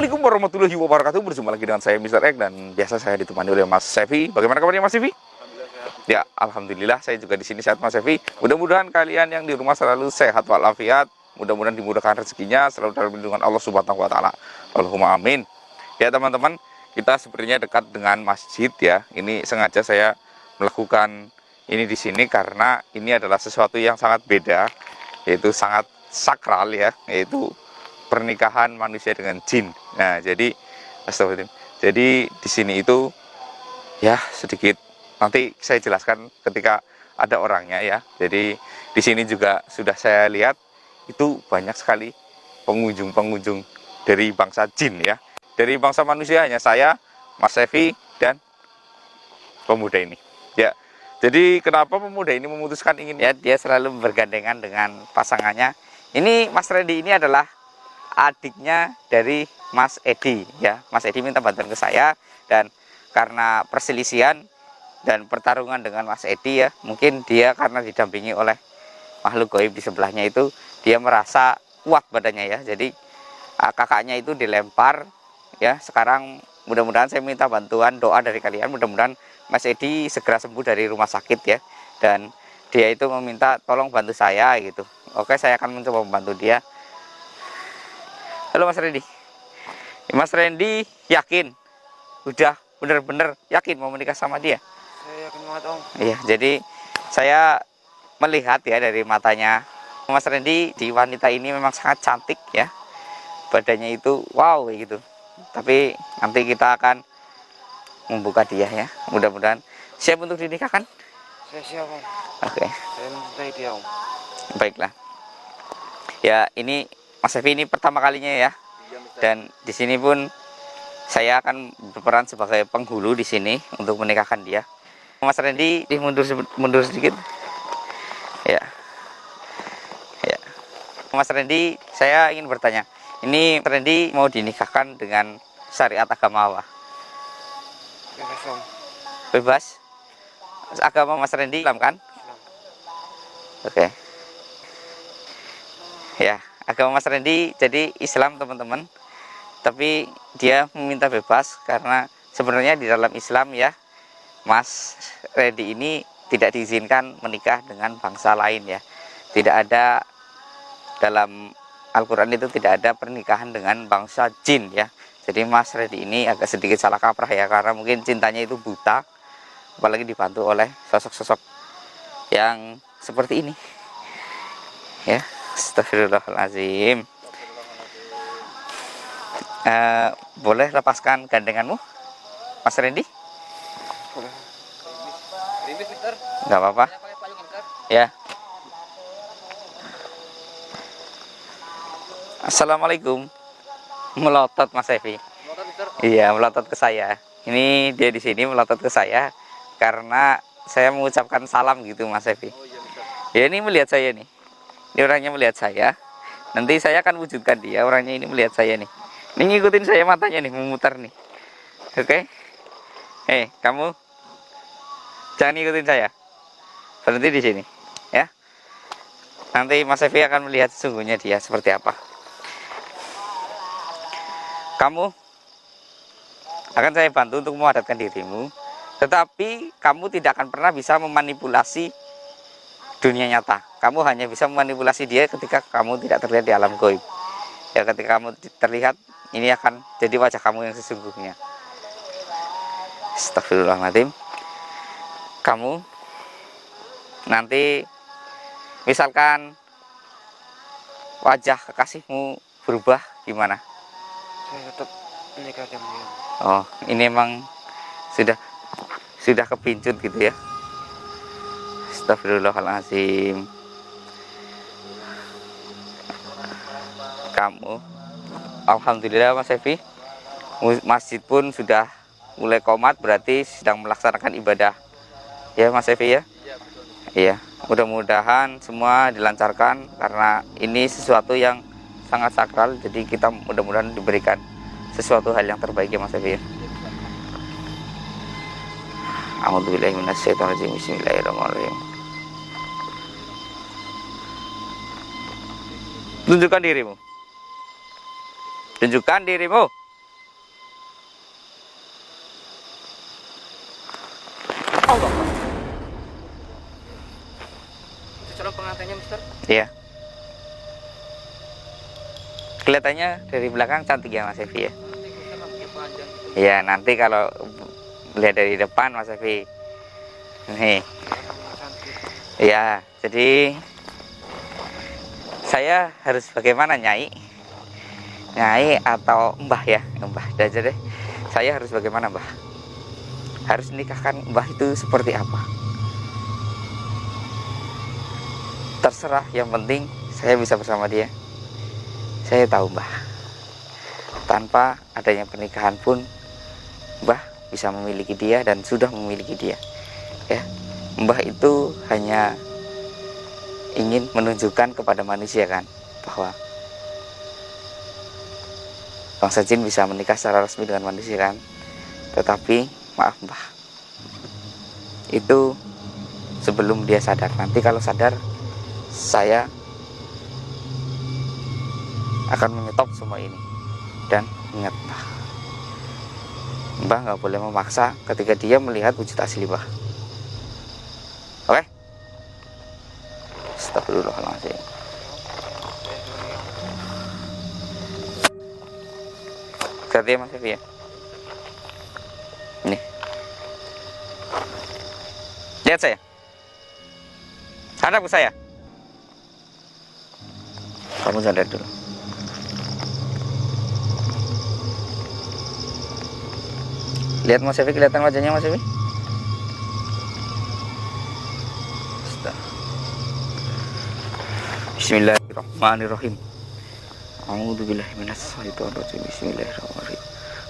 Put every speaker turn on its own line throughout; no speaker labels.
Assalamualaikum warahmatullahi wabarakatuh. Berjumpa lagi dengan saya Mr. X dan biasa saya ditemani oleh Mas Sevi. Bagaimana kabarnya Mas Sevi? Ya, alhamdulillah saya juga di sini sehat Mas Sevi. Mudah-mudahan kalian yang di rumah selalu sehat walafiat. Mudah-mudahan dimudahkan rezekinya, selalu dalam lindungan Allah Subhanahu wa taala. Allahumma amin. Ya, teman-teman, kita sepertinya dekat dengan masjid ya. Ini sengaja saya melakukan ini di sini karena ini adalah sesuatu yang sangat beda, yaitu sangat sakral ya, yaitu pernikahan manusia dengan jin. Nah, jadi astagfirullahaladzim. Jadi di sini itu ya sedikit nanti saya jelaskan ketika ada orangnya ya. Jadi di sini juga sudah saya lihat itu banyak sekali pengunjung-pengunjung dari bangsa jin ya. Dari bangsa manusia hanya saya, Mas Sevi dan pemuda ini. Ya. Jadi kenapa pemuda ini memutuskan ingin ya, dia selalu bergandengan dengan pasangannya. Ini Mas Randy ini adalah adiknya dari Mas Edi ya. Mas Edi minta bantuan ke saya, dan karena perselisihan dan pertarungan dengan Mas Edi ya, mungkin dia karena didampingi oleh makhluk gaib di sebelahnya itu, dia merasa kuat badannya ya. Jadi kakaknya itu dilempar ya. Sekarang mudah-mudahan saya minta bantuan doa dari kalian, mudah-mudahan Mas Edi segera sembuh dari rumah sakit ya. Dan dia itu meminta tolong bantu saya gitu. Oke, saya akan mencoba membantu dia. Halo Mas Randy. Mas Randy yakin? Udah bener-bener yakin mau menikah sama dia?
Saya yakin banget Om.
Iya, jadi saya melihat ya dari matanya Mas Randy, di wanita ini memang sangat cantik ya. Badannya itu wow gitu. Tapi nanti kita akan membuka dia ya. Mudah-mudahan siap untuk dinikahkan.
Saya siap Om.
Oke.
Saya mencintai dia Om.
Baiklah. Ya, ini Mas Sevi ini pertama kalinya ya. Dan di sini pun saya akan berperan sebagai penghulu di sini untuk menikahkan dia. Mas Randy, mundur sedikit. Ya. Ya. Mas Randy, saya ingin bertanya. Ini Mas Randy mau dinikahkan dengan syariat agama apa?
Bebas Om.
Bebas. Agama Mas Randy Islam kan? Oke. Ya, agama Mas Randy jadi Islam teman-teman. Tapi dia meminta bebas karena sebenarnya di dalam Islam ya, Mas Randy ini tidak diizinkan menikah dengan bangsa lain ya. Tidak ada, dalam Al-Quran itu tidak ada pernikahan dengan bangsa jin ya. Jadi Mas Randy ini agak sedikit salah kaprah ya, karena mungkin cintanya itu buta, apalagi dibantu oleh sosok-sosok yang seperti ini ya. Astagfirullahaladzim. Boleh lepaskan gandenganmu Mas Randy?
Boleh.
Nggak apa-apa ya. Assalamualaikum. Melotot Mas Sevi. Iya, melotot ke saya. Ini dia di sini melotot ke saya karena saya mengucapkan salam gitu Mas Sevi. Ya, ini melihat saya nih. Ini orangnya melihat saya. Nanti saya akan wujudkan dia, orangnya ini melihat saya nih. Ini ngikutin saya matanya nih, memutar nih. Oke. Kamu jangan ngikutin saya. Berhenti di sini, ya. Nanti Mas Sevi akan melihat sesungguhnya dia seperti apa. Kamu akan saya bantu untuk memadatkan dirimu, tetapi kamu tidak akan pernah bisa memanipulasi dunia nyata. Kamu hanya bisa memanipulasi dia ketika kamu tidak terlihat di alam gaib. Ya, ketika kamu terlihat, ini akan jadi wajah kamu yang sesungguhnya. Astagfirullahaladzim. Kamu nanti misalkan wajah kekasihmu berubah, gimana?
Saya tetap menikah dengan dia.
Oh, ini emang sudah kepincut gitu ya. Astagfirullahaladzim. Kamu, alhamdulillah Mas Sevi, masjid pun sudah mulai qomat, berarti sedang melaksanakan ibadah ya Mas Sevi ya. Iya, mudah-mudahan semua dilancarkan karena ini sesuatu yang sangat sakral. Jadi kita mudah-mudahan diberikan sesuatu hal yang terbaik ya Mas Sevi ya. A'udzubillahi minasyaitonirrajim. Bismillahirrahmanirrahim. Tunjukkan dirimu. Tunjukkan dirimu. Ya. Kelihatannya dari belakang cantik ya Mas Evi ya. Iya, nanti kalau lihat dari depan Mas Evi. Nih. Iya, jadi saya harus bagaimana Nyai? Nyai atau Mbah ya? Mbah aja deh. Saya harus bagaimana Mbah? Harus nikahkan Mbah itu seperti apa? Terserah, yang penting saya bisa bersama dia. Saya tahu Mbah, tanpa adanya pernikahan pun Mbah bisa memiliki dia dan sudah memiliki dia. Ya, Mbah itu hanya ingin menunjukkan kepada manusia kan bahwa bangsa jin bisa menikah secara resmi dengan manusia kan. Tetapi maaf Mbah, itu sebelum dia sadar. Nanti kalau sadar, saya akan menyetop semua ini. Dan ingat Mbah, Mbah nggak boleh memaksa ketika dia melihat wujud asli Mbah. Oke? Astagfirullahaladzim. Hati ya Mas Evi ya. Ini. Lihat saya. Hadap ke saya. Kamu sadar dulu. Lihat Mas Evi, kelihatan wajahnya Mas Evi? Bismillahirrahmanirrahim. A'udzubillahi minasyaitonirrajim. Bismillahirrahmanirrahim.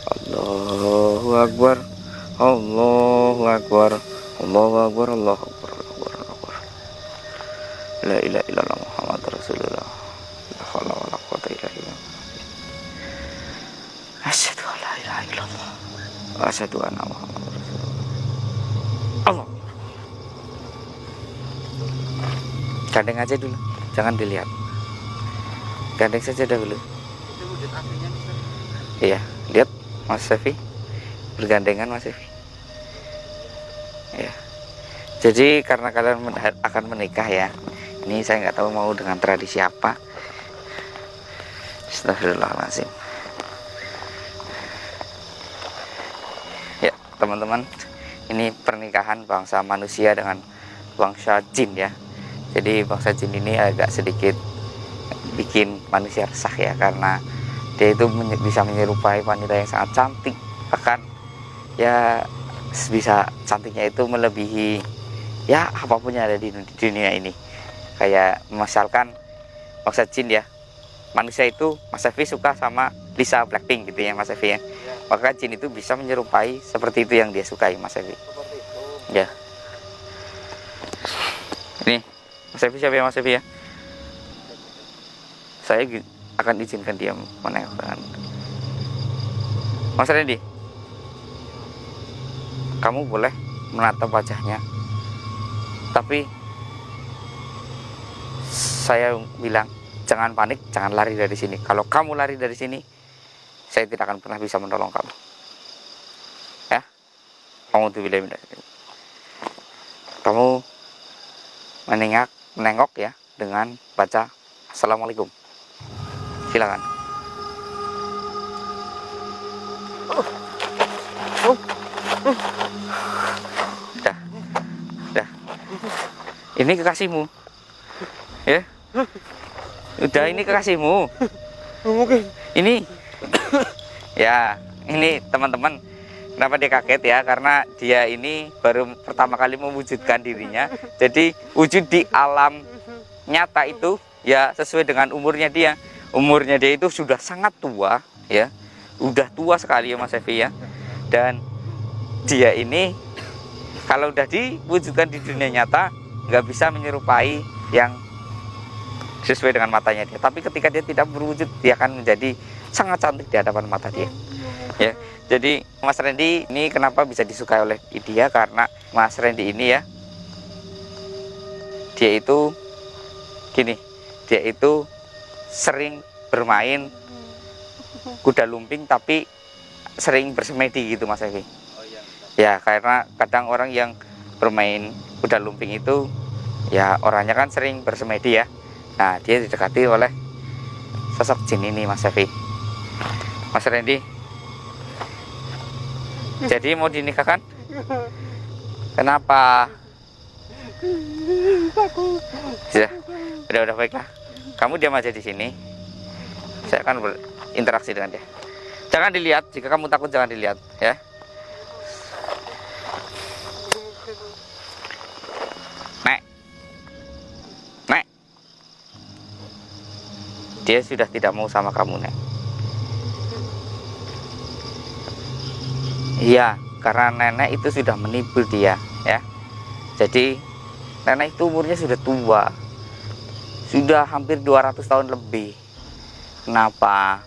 Allahu akbar. Allahu akbar. Allahu akbar. Allahu akbar. Allahu akbar. La ilaha illallah Muhammadur Rasulullah. La haula wala quwwata illa billah. Asyhadu an la ilaha illallah. Wa asyhadu anna Muhammadar Rasulullah. Allah. Gandeng aja dulu, jangan dilihat. Gandeng saja dahulu. Iya, lihat Mas Evi, bergandengan Mas Evi. Ya. Jadi karena kalian akan menikah ya, ini saya nggak tahu mau dengan tradisi apa. Astagfirullahaladzim. Ya teman-teman, ini pernikahan bangsa manusia dengan bangsa jin ya. Jadi bangsa jin ini agak sedikit bikin manusia resah ya, karena dia itu bisa menyerupai wanita yang sangat cantik, bahkan ya bisa cantiknya itu melebihi ya apapun yang ada di dunia ini. Kayak misalkan bangsa jin ya, manusia itu Mas Evi suka sama Lisa Blackpink gitu ya Mas Evi ya, maka jin itu bisa menyerupai seperti itu yang dia sukai Mas Evi ya. Ini Mas Evi, siapa ya Mas Evi ya? Saya akan izinkan dia menengokkan. Mas Randy, kamu boleh menatap wajahnya, tapi saya bilang jangan panik, jangan lari dari sini. Kalau kamu lari dari sini, saya tidak akan pernah bisa menolong kamu. Ya, kamu tuh bilang kamu menengok ya dengan baca Assalamualaikum. Silakan. Udah. Ini kekasihmu. Ya. Udah, ini kekasihmu.
Mungkin.
Ini. Ya, ini teman-teman. Kenapa dia kaget ya? Karena dia ini baru pertama kali mewujudkan dirinya. Jadi wujud di alam nyata itu ya sesuai dengan umurnya dia. Umurnya dia itu sudah sangat tua ya, udah tua sekali ya Mas Evi ya. Dan dia ini kalau udah diwujudkan di dunia nyata nggak bisa menyerupai yang sesuai dengan matanya dia. Tapi ketika dia tidak berwujud, dia akan menjadi sangat cantik di hadapan mata dia ya. Jadi Mas Randy ini kenapa bisa disukai oleh dia, karena Mas Randy ini ya, dia itu gini, dia itu sering bermain kuda lumping tapi sering bersemedi gitu Mas Evi. Ya, karena kadang orang yang bermain kuda lumping itu ya orangnya kan sering bersemedi ya. Nah, dia didekati oleh sosok jin ini, Mas Sefi. Mas Randy, jadi mau dinikahkan? Kenapa? Ya, udah baiklah. Kamu diam aja di sini. Saya akan berinteraksi dengan dia. Jangan dilihat. Jika kamu takut, jangan dilihat, ya. Nek, dia sudah tidak mau sama kamu, Nek. Iya, karena nenek itu sudah menipu dia, ya. Jadi nenek itu umurnya sudah tua, sudah hampir 200 tahun lebih. Kenapa?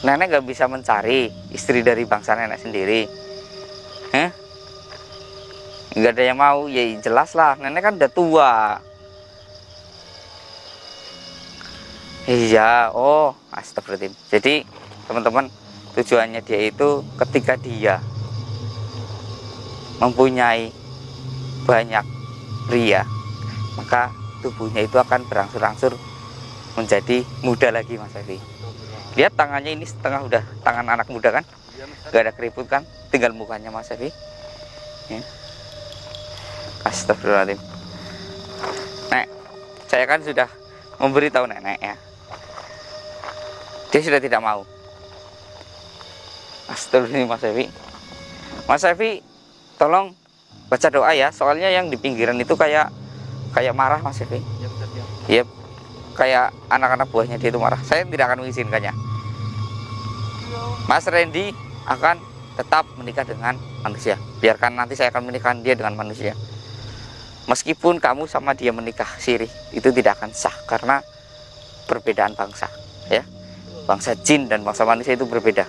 Nenek gak bisa mencari istri dari bangsa nenek sendiri. Gak ada yang mau, ya jelas lah, nenek kan udah tua. Iya, oh astagfirullahaladzim. Jadi teman-teman, tujuannya dia itu ketika dia mempunyai banyak pria, maka tubuhnya itu akan berangsur-angsur menjadi muda lagi, Mas Evi. Lihat tangannya ini setengah udah tangan anak muda kan, gak ada keriput kan, tinggal mukanya, Mas Evi, ya. Astagfirullahaladzim. Nek, saya kan sudah memberitahu nenek, ya, dia sudah tidak mau. Astagfirullahaladzim, Mas Evi. Mas Evi, tolong baca doa ya, soalnya yang di pinggiran itu kayak marah, Mas Evi. Iya, kayak anak-anak buahnya dia itu marah. Saya tidak akan mengizinkannya. Mas Randy akan tetap menikah dengan manusia. Biarkan nanti saya akan menikahkan dia dengan manusia. Meskipun kamu sama dia menikah sirih, itu tidak akan sah karena perbedaan bangsa, ya. Bangsa jin dan bangsa manusia itu berbeda.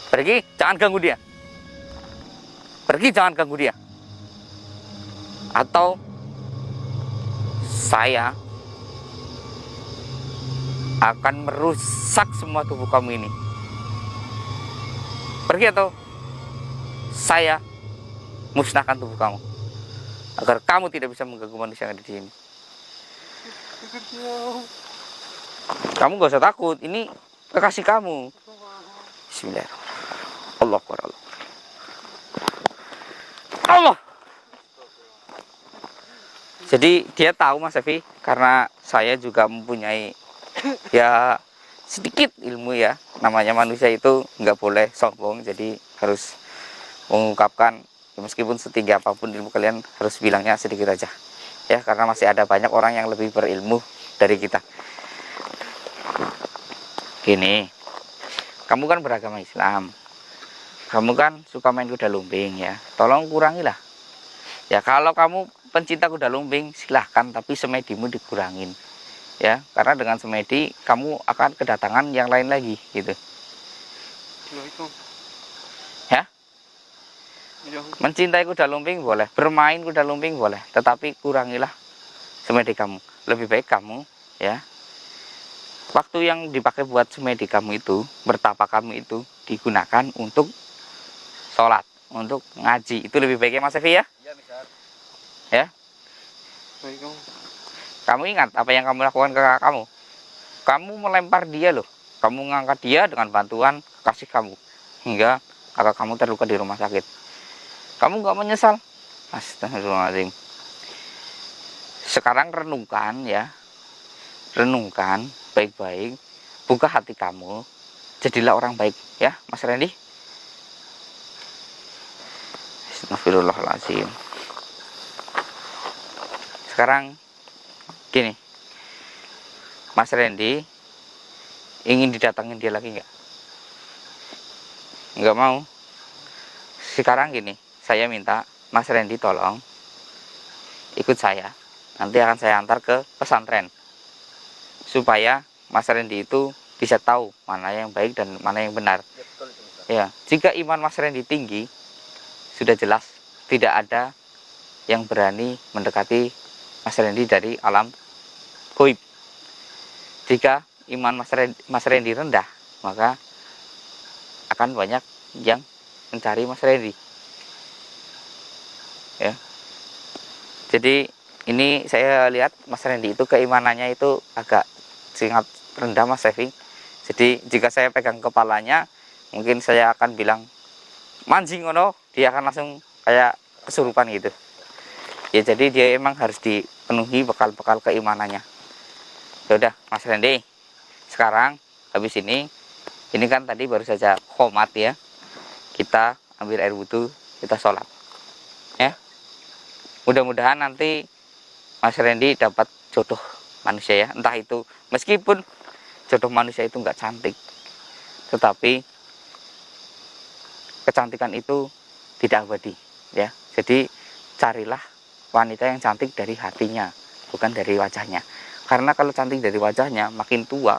Pergi, jangan ganggu dia. Pergi, jangan ganggu dia. Atau saya akan merusak semua tubuh kamu ini. Pergi atau saya musnahkan tubuh kamu agar kamu tidak bisa mengganggu manusia yang ada di sini. Kamu gak usah takut, ini kekasih kamu. Bismillahirrahmanirrahim. Allah Akbar, Allah. Jadi dia tahu, Mas Evi, karena saya juga mempunyai ya sedikit ilmu, ya. Namanya manusia itu nggak boleh sombong, jadi harus mengungkapkan, ya, meskipun setinggi apapun ilmu kalian harus bilangnya sedikit aja, ya, karena masih ada banyak orang yang lebih berilmu dari kita. Gini, kamu kan beragama Islam, kamu kan suka main kuda lumping, ya, tolong kurangilah. Ya, kalau kamu pencinta kuda lumping silahkan, tapi semedimu dikurangin, ya, karena dengan semedi kamu akan kedatangan yang lain lagi, gitu. Ya, mencintai kuda lumping boleh, bermain kuda lumping boleh, tetapi kurangilah semedi kamu. Lebih baik kamu, ya, waktu yang dipakai buat semedi kamu itu, bertapa kamu itu digunakan untuk sholat, untuk ngaji. Itu lebih baiknya, Mas Evi, ya. Ya. Kamu ingat apa yang kamu lakukan ke kakak kamu? Kamu melempar dia loh. Kamu mengangkat dia dengan bantuan kekasih kamu, hingga kakak kamu terluka di rumah sakit. Kamu nggak menyesal? Astagfirullahaladzim. Sekarang renungkan, ya. Renungkan baik-baik. Buka hati kamu. Jadilah orang baik, ya, Mas Randy. Astagfirullahaladzim. Sekarang gini, Mas Randy ingin didatangin dia lagi nggak? Nggak mau. Sekarang gini, saya minta Mas Randy tolong ikut saya. Nanti akan saya antar ke pesantren, supaya Mas Randy itu bisa tahu mana yang baik dan mana yang benar. Ya, jika iman Mas Randy tinggi, sudah jelas tidak ada yang berani mendekati Mas Randy dari alam gaib. Jika iman Mas Randy rendah, maka akan banyak yang mencari Mas Randy. Ya. Jadi ini saya lihat Mas Randy itu keimanannya itu agak sangat rendah Mas Sevi. Jadi jika saya pegang kepalanya, mungkin saya akan bilang manjing ngono, dia akan langsung kayak kesurupan gitu. Ya jadi dia emang harus dipenuhi bekal-bekal keimanannya. Ya udah Mas Randy, sekarang habis ini kan tadi baru saja khomat ya. Kita ambil air wudhu, kita sholat. Ya. Mudah-mudahan nanti Mas Randy dapat jodoh manusia ya. Entah itu meskipun jodoh manusia itu nggak cantik, tetapi kecantikan itu tidak abadi ya. Jadi carilah wanita yang cantik dari hatinya, bukan dari wajahnya. Karena kalau cantik dari wajahnya, makin tua